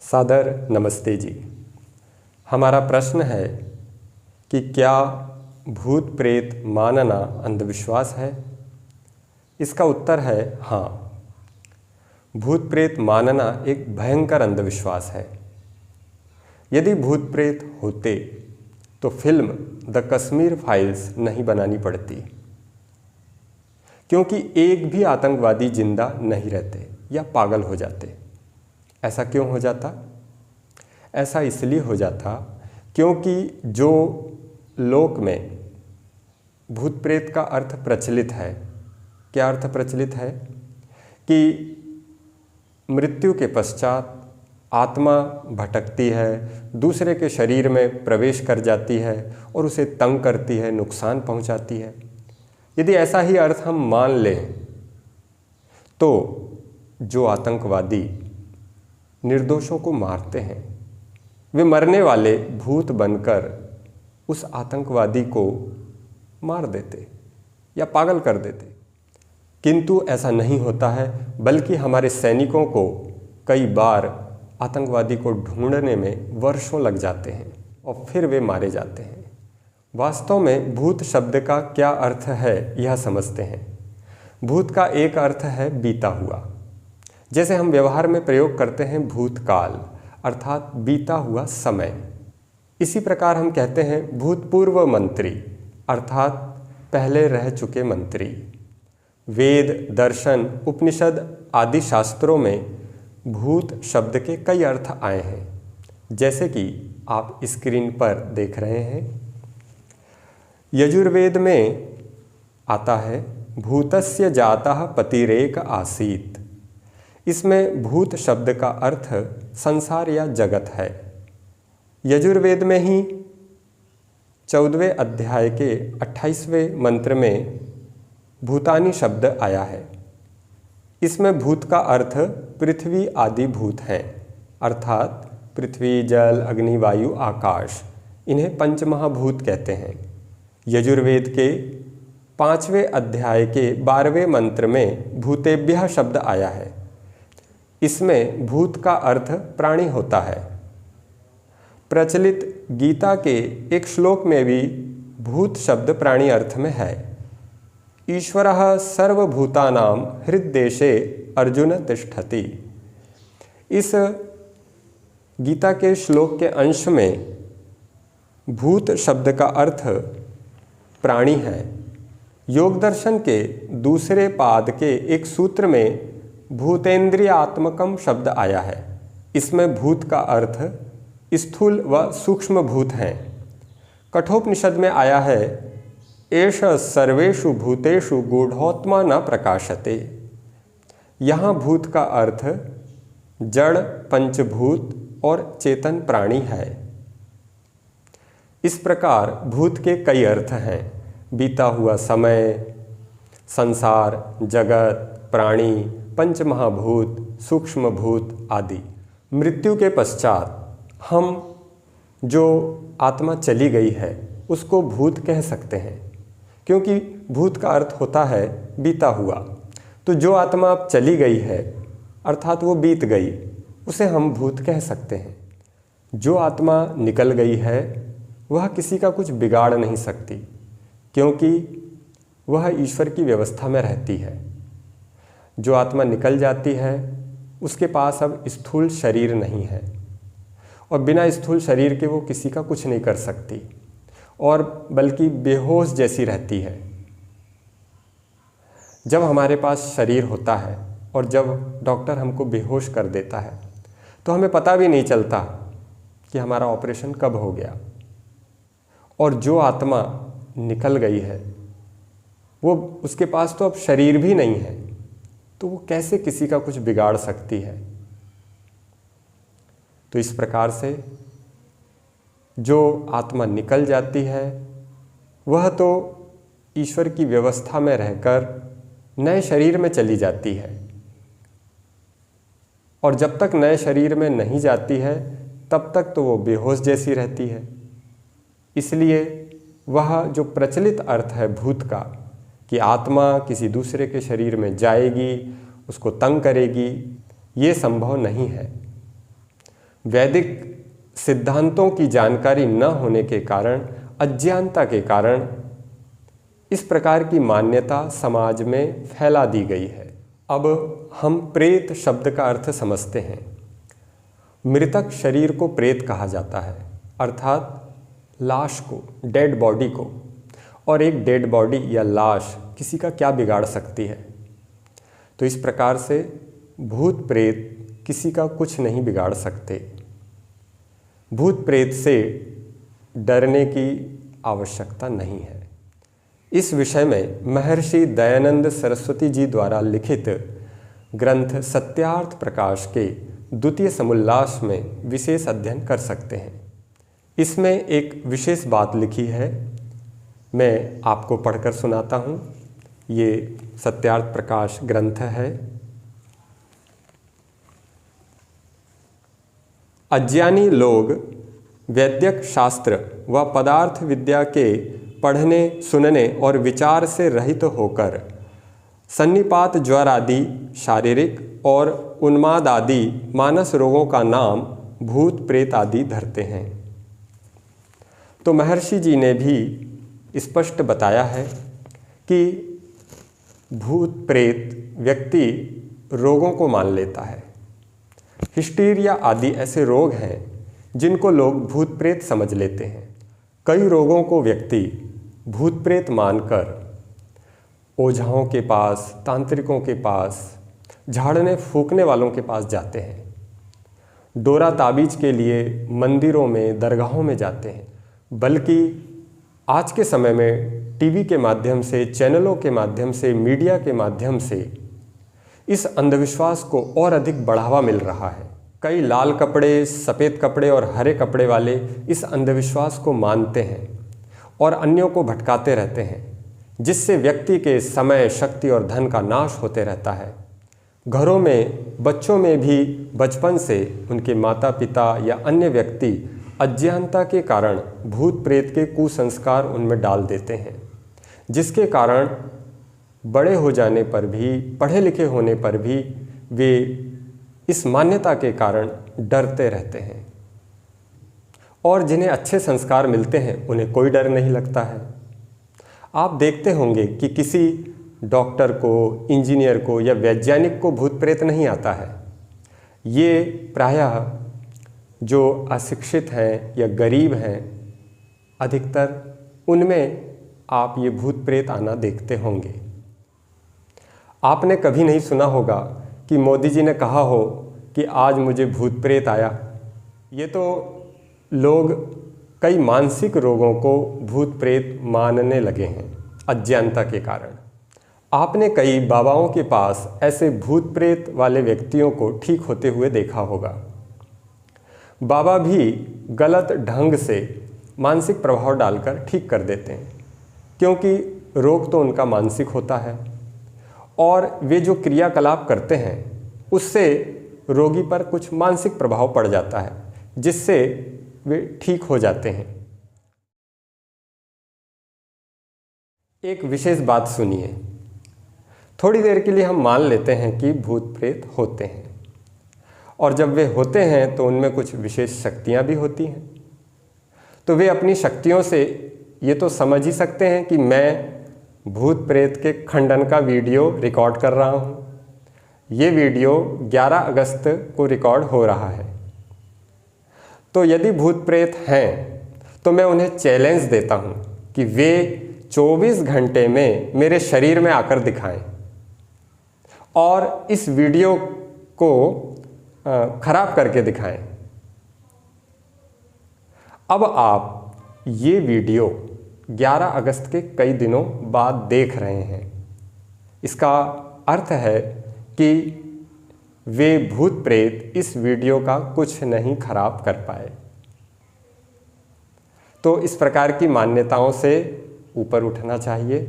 सादर नमस्ते जी। हमारा प्रश्न है कि क्या भूत प्रेत मानना अंधविश्वास है। इसका उत्तर है हाँ। भूत प्रेत मानना एक भयंकर अंधविश्वास है। यदि भूत प्रेत होते तो फिल्म द कश्मीर फाइल्स नहीं बनानी पड़ती, क्योंकि एक भी आतंकवादी जिंदा नहीं रहते या पागल हो जाते। ऐसा क्यों हो जाता? ऐसा इसलिए हो जाता क्योंकि जो लोक में भूत प्रेत का अर्थ प्रचलित है, क्या अर्थ प्रचलित है कि मृत्यु के पश्चात आत्मा भटकती है, दूसरे के शरीर में प्रवेश कर जाती है और उसे तंग करती है, नुकसान पहुंचाती है। यदि ऐसा ही अर्थ हम मान लें तो जो आतंकवादी निर्दोषों को मारते हैं वे मरने वाले भूत बनकर उस आतंकवादी को मार देते या पागल कर देते। किंतु ऐसा नहीं होता है, बल्कि हमारे सैनिकों को कई बार आतंकवादी को ढूंढने में वर्षों लग जाते हैं और फिर वे मारे जाते हैं। वास्तव में भूत शब्द का क्या अर्थ है यह समझते हैं। भूत का एक अर्थ है बीता हुआ, जैसे हम व्यवहार में प्रयोग करते हैं भूतकाल अर्थात बीता हुआ समय। इसी प्रकार हम कहते हैं भूतपूर्व मंत्री अर्थात पहले रह चुके मंत्री। वेद, दर्शन, उपनिषद आदि शास्त्रों में भूत शब्द के कई अर्थ आए हैं, जैसे कि आप स्क्रीन पर देख रहे हैं। यजुर्वेद में आता है भूतस्य जातः पतिरेक आसीत। इसमें भूत शब्द का अर्थ संसार या जगत है। यजुर्वेद में ही 14वें अध्याय के 28वें मंत्र में भूतानी शब्द आया है। इसमें भूत का अर्थ पृथ्वी आदि भूत हैं, अर्थात पृथ्वी, जल, अग्नि, वायु, आकाश। इन्हें पंचमहाभूत कहते हैं। यजुर्वेद के 5वें अध्याय के 12वें मंत्र में भूतेभ्यः शब्द आया है। इसमें भूत का अर्थ प्राणी होता है। प्रचलित गीता के एक श्लोक में भी भूत शब्द प्राणी अर्थ में है। ईश्वरः सर्वभूतानां हृद्देशे अर्जुन तिष्ठति। इस गीता के श्लोक के अंश में भूत शब्द का अर्थ प्राणी है। योग दर्शन के दूसरे पाद के एक सूत्र में भूतेन्द्रियात्मकम शब्द आया है। इसमें भूत का अर्थ स्थूल व सूक्ष्म भूत हैं। कठोपनिषद में आया है एष सर्वेषु भूतेषु गूढ़ोत्मा न प्रकाशते। यहाँ भूत का अर्थ जड़, पंचभूत और चेतन प्राणी है। इस प्रकार भूत के कई अर्थ हैं। बीता हुआ समय, संसार, जगत, प्राणी, पंचमहाभूत, सूक्ष्म भूत आदि। मृत्यु के पश्चात हम जो आत्मा चली गई है उसको भूत कह सकते हैं, क्योंकि भूत का अर्थ होता है बीता हुआ। तो जो आत्मा अब चली गई है अर्थात वो बीत गई, उसे हम भूत कह सकते हैं। जो आत्मा निकल गई है वह किसी का कुछ बिगाड़ नहीं सकती, क्योंकि वह ईश्वर की व्यवस्था में रहती है। जो आत्मा निकल जाती है उसके पास अब स्थूल शरीर नहीं है और बिना स्थूल शरीर के वो किसी का कुछ नहीं कर सकती और बल्कि बेहोश जैसी रहती है। जब हमारे पास शरीर होता है और जब डॉक्टर हमको बेहोश कर देता है तो हमें पता भी नहीं चलता कि हमारा ऑपरेशन कब हो गया। और जो आत्मा निकल गई है वो उसके पास तो अब शरीर भी नहीं है, तो वो कैसे किसी का कुछ बिगाड़ सकती है। तो इस प्रकार से जो आत्मा निकल जाती है वह तो ईश्वर की व्यवस्था में रहकर नए शरीर में चली जाती है, और जब तक नए शरीर में नहीं जाती है तब तक तो वो बेहोश जैसी रहती है। इसलिए वह जो प्रचलित अर्थ है भूत का कि आत्मा किसी दूसरे के शरीर में जाएगी, उसको तंग करेगी, ये संभव नहीं है। वैदिक सिद्धांतों की जानकारी न होने के कारण, अज्ञानता के कारण इस प्रकार की मान्यता समाज में फैला दी गई है। अब हम प्रेत शब्द का अर्थ समझते हैं। मृतक शरीर को प्रेत कहा जाता है, अर्थात लाश को, डेड बॉडी को। और एक डेड बॉडी या लाश किसी का क्या बिगाड़ सकती है? तो इस प्रकार से भूत प्रेत किसी का कुछ नहीं बिगाड़ सकते। भूत प्रेत से डरने की आवश्यकता नहीं है। इस विषय में महर्षि दयानंद सरस्वती जी द्वारा लिखित ग्रंथ सत्यार्थ प्रकाश के द्वितीय समुल्लास में विशेष अध्ययन कर सकते हैं। इसमें एक विशेष बात लिखी है, मैं आपको पढ़कर सुनाता हूँ। ये सत्यार्थ प्रकाश ग्रंथ है। अज्ञानी लोग वैद्यक शास्त्र व पदार्थ विद्या के पढ़ने, सुनने और विचार से रहित होकर सन्निपात, ज्वर आदि शारीरिक और उन्माद आदि मानस रोगों का नाम भूत प्रेत आदि धरते हैं। तो महर्षि जी ने भी स्पष्ट बताया है कि भूत प्रेत व्यक्ति रोगों को मान लेता है। हिस्टीरिया आदि ऐसे रोग हैं जिनको लोग भूत प्रेत समझ लेते हैं। कई रोगों को व्यक्ति भूत प्रेत मानकर ओझाओं के पास, तांत्रिकों के पास, झाड़ने फूकने वालों के पास जाते हैं। डोरा ताबीज के लिए मंदिरों में, दरगाहों में जाते हैं। बल्कि आज के समय में टीवी के माध्यम से, चैनलों के माध्यम से, मीडिया के माध्यम से इस अंधविश्वास को और अधिक बढ़ावा मिल रहा है। कई लाल कपड़े, सफ़ेद कपड़े और हरे कपड़े वाले इस अंधविश्वास को मानते हैं और अन्यों को भटकाते रहते हैं, जिससे व्यक्ति के समय, शक्ति और धन का नाश होते रहता है। घरों में बच्चों में भी बचपन से उनके माता पिता या अन्य व्यक्ति अज्ञानता के कारण भूत प्रेत के कुसंस्कार उनमें डाल देते हैं, जिसके कारण बड़े हो जाने पर भी, पढ़े लिखे होने पर भी वे इस मान्यता के कारण डरते रहते हैं। और जिन्हें अच्छे संस्कार मिलते हैं उन्हें कोई डर नहीं लगता है। आप देखते होंगे कि किसी डॉक्टर को, इंजीनियर को या वैज्ञानिक को भूत प्रेत नहीं आता है। ये प्रायः जो अशिक्षित हैं या गरीब हैं, अधिकतर उनमें आप ये भूत प्रेत आना देखते होंगे। आपने कभी नहीं सुना होगा कि मोदी जी ने कहा हो कि आज मुझे भूत प्रेत आया। ये तो लोग कई मानसिक रोगों को भूत प्रेत मानने लगे हैं अज्ञानता के कारण। आपने कई बाबाओं के पास ऐसे भूत प्रेत वाले व्यक्तियों को ठीक होते हुए देखा होगा। बाबा भी गलत ढंग से मानसिक प्रभाव डालकर ठीक कर देते हैं, क्योंकि रोग तो उनका मानसिक होता है और वे जो क्रियाकलाप करते हैं उससे रोगी पर कुछ मानसिक प्रभाव पड़ जाता है, जिससे वे ठीक हो जाते हैं। एक विशेष बात सुनिए। थोड़ी देर के लिए हम मान लेते हैं कि भूत प्रेत होते हैं, और जब वे होते हैं तो उनमें कुछ विशेष शक्तियां भी होती हैं। तो वे अपनी शक्तियों से ये तो समझ ही सकते हैं कि मैं भूत प्रेत के खंडन का वीडियो रिकॉर्ड कर रहा हूँ। ये वीडियो 11 अगस्त को रिकॉर्ड हो रहा है। तो यदि भूत प्रेत हैं तो मैं उन्हें चैलेंज देता हूँ कि वे 24 घंटे में मेरे शरीर में आकर दिखाएं और इस वीडियो को खराब करके दिखाएं। अब आप ये वीडियो 11 अगस्त के कई दिनों बाद देख रहे हैं। इसका अर्थ है कि वे भूत प्रेत इस वीडियो का कुछ नहीं खराब कर पाए। तो इस प्रकार की मान्यताओं से ऊपर उठना चाहिए,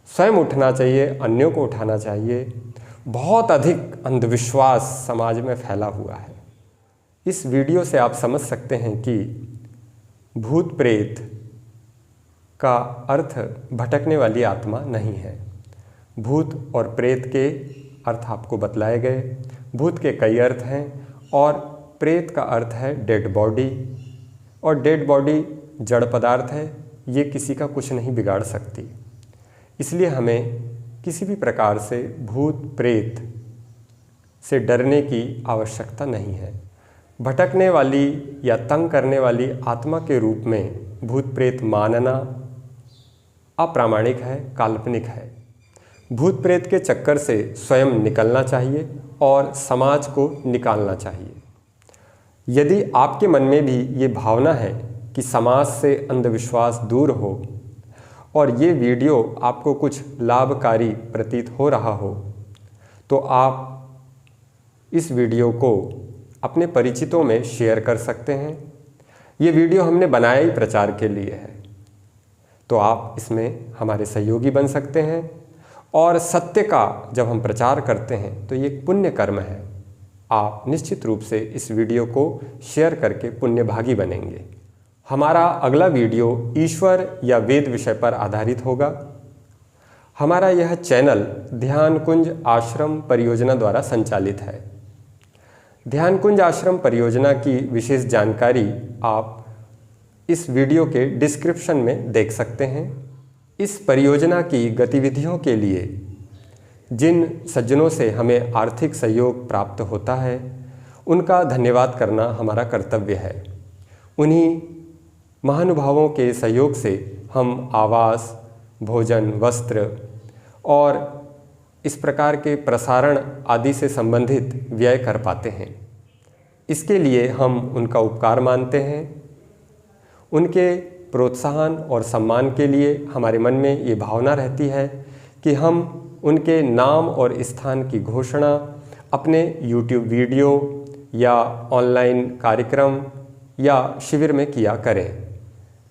स्वयं उठना चाहिए, अन्यों को उठाना चाहिए। बहुत अधिक अंधविश्वास समाज में फैला हुआ है। इस वीडियो से आप समझ सकते हैं कि भूत प्रेत का अर्थ भटकने वाली आत्मा नहीं है। भूत और प्रेत के अर्थ आपको बतलाए गए। भूत के कई अर्थ हैं और प्रेत का अर्थ है डेड बॉडी, और डेड बॉडी जड़ पदार्थ है, ये किसी का कुछ नहीं बिगाड़ सकती। इसलिए हमें किसी भी प्रकार से भूत प्रेत से डरने की आवश्यकता नहीं है। भटकने वाली या तंग करने वाली आत्मा के रूप में भूत प्रेत मानना अप्रामाणिक है, काल्पनिक है। भूत प्रेत के चक्कर से स्वयं निकलना चाहिए और समाज को निकालना चाहिए। यदि आपके मन में भी ये भावना है कि समाज से अंधविश्वास दूर हो और ये वीडियो आपको कुछ लाभकारी प्रतीत हो रहा हो, तो आप इस वीडियो को अपने परिचितों में शेयर कर सकते हैं। ये वीडियो हमने बनाया ही प्रचार के लिए है, तो आप इसमें हमारे सहयोगी बन सकते हैं। और सत्य का जब हम प्रचार करते हैं तो ये एक पुण्य कर्म है। आप निश्चित रूप से इस वीडियो को शेयर करके पुण्यभागी बनेंगे। हमारा अगला वीडियो ईश्वर या वेद विषय पर आधारित होगा। हमारा यह चैनल ध्यान कुंज आश्रम परियोजना द्वारा संचालित है। ध्यान कुंज आश्रम परियोजना की विशेष जानकारी आप इस वीडियो के डिस्क्रिप्शन में देख सकते हैं। इस परियोजना की गतिविधियों के लिए जिन सज्जनों से हमें आर्थिक सहयोग प्राप्त होता है, उनका धन्यवाद करना हमारा कर्तव्य है। उन्हीं महानुभावों के सहयोग से हम आवास, भोजन, वस्त्र और इस प्रकार के प्रसारण आदि से संबंधित व्यय कर पाते हैं। इसके लिए हम उनका उपकार मानते हैं। उनके प्रोत्साहन और सम्मान के लिए हमारे मन में ये भावना रहती है कि हम उनके नाम और स्थान की घोषणा अपने YouTube वीडियो या ऑनलाइन कार्यक्रम या शिविर में किया करें।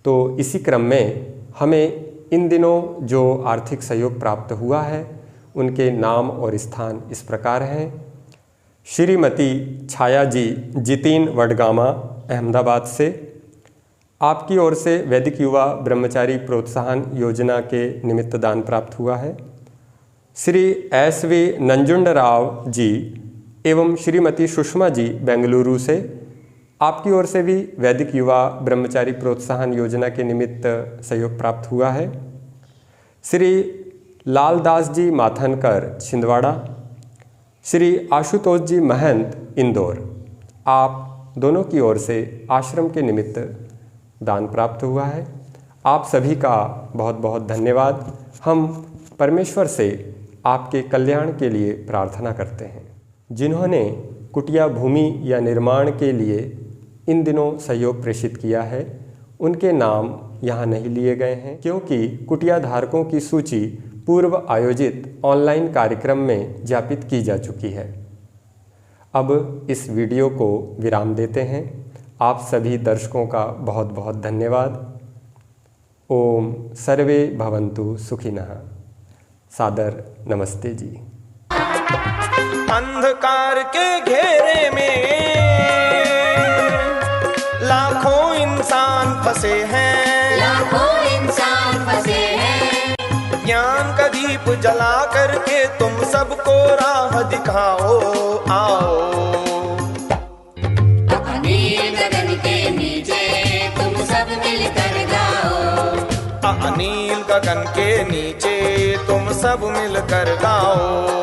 तो इसी क्रम में हमें इन दिनों जो आर्थिक सहयोग प्राप्त हुआ है, उनके नाम और स्थान इस प्रकार हैं। श्रीमती छाया जी जितीन वडगामा अहमदाबाद से, आपकी ओर से वैदिक युवा ब्रह्मचारी प्रोत्साहन योजना के निमित्त दान प्राप्त हुआ है। श्री SV नंजुंडराव जी एवं श्रीमती सुषमा जी बेंगलुरु से, आपकी ओर से भी वैदिक युवा ब्रह्मचारी प्रोत्साहन योजना के निमित्त सहयोग प्राप्त हुआ है। श्री लालदास जी माथनकर छिंदवाड़ा, श्री आशुतोष जी महंत इंदौर, आप दोनों की ओर से आश्रम के निमित्त दान प्राप्त हुआ है। आप सभी का बहुत बहुत धन्यवाद। हम परमेश्वर से आपके कल्याण के लिए प्रार्थना करते हैं। जिन्होंने कुटिया भूमि या निर्माण के लिए इन दिनों सहयोग प्रेषित किया है, उनके नाम यहाँ नहीं लिए गए हैं, क्योंकि कुटिया धारकों की सूची पूर्व आयोजित ऑनलाइन कार्यक्रम में ज्ञापित की जा चुकी है। अब इस वीडियो को विराम देते हैं। आप सभी दर्शकों का बहुत बहुत धन्यवाद। ओम सर्वे भवन्तु सुखिनः। सादर नमस्ते जी। अंधकार के घेरे में लाखों इंसान फंसे हैं, लाखों इंसान फंसे हैं। ज्ञान का दीप जला करके तुम सबको राह दिखाओ, आओ। अनील गगन के नीचे तुम सब मिलकर गाओ, अनील गगन के नीचे तुम सब मिलकर गाओ।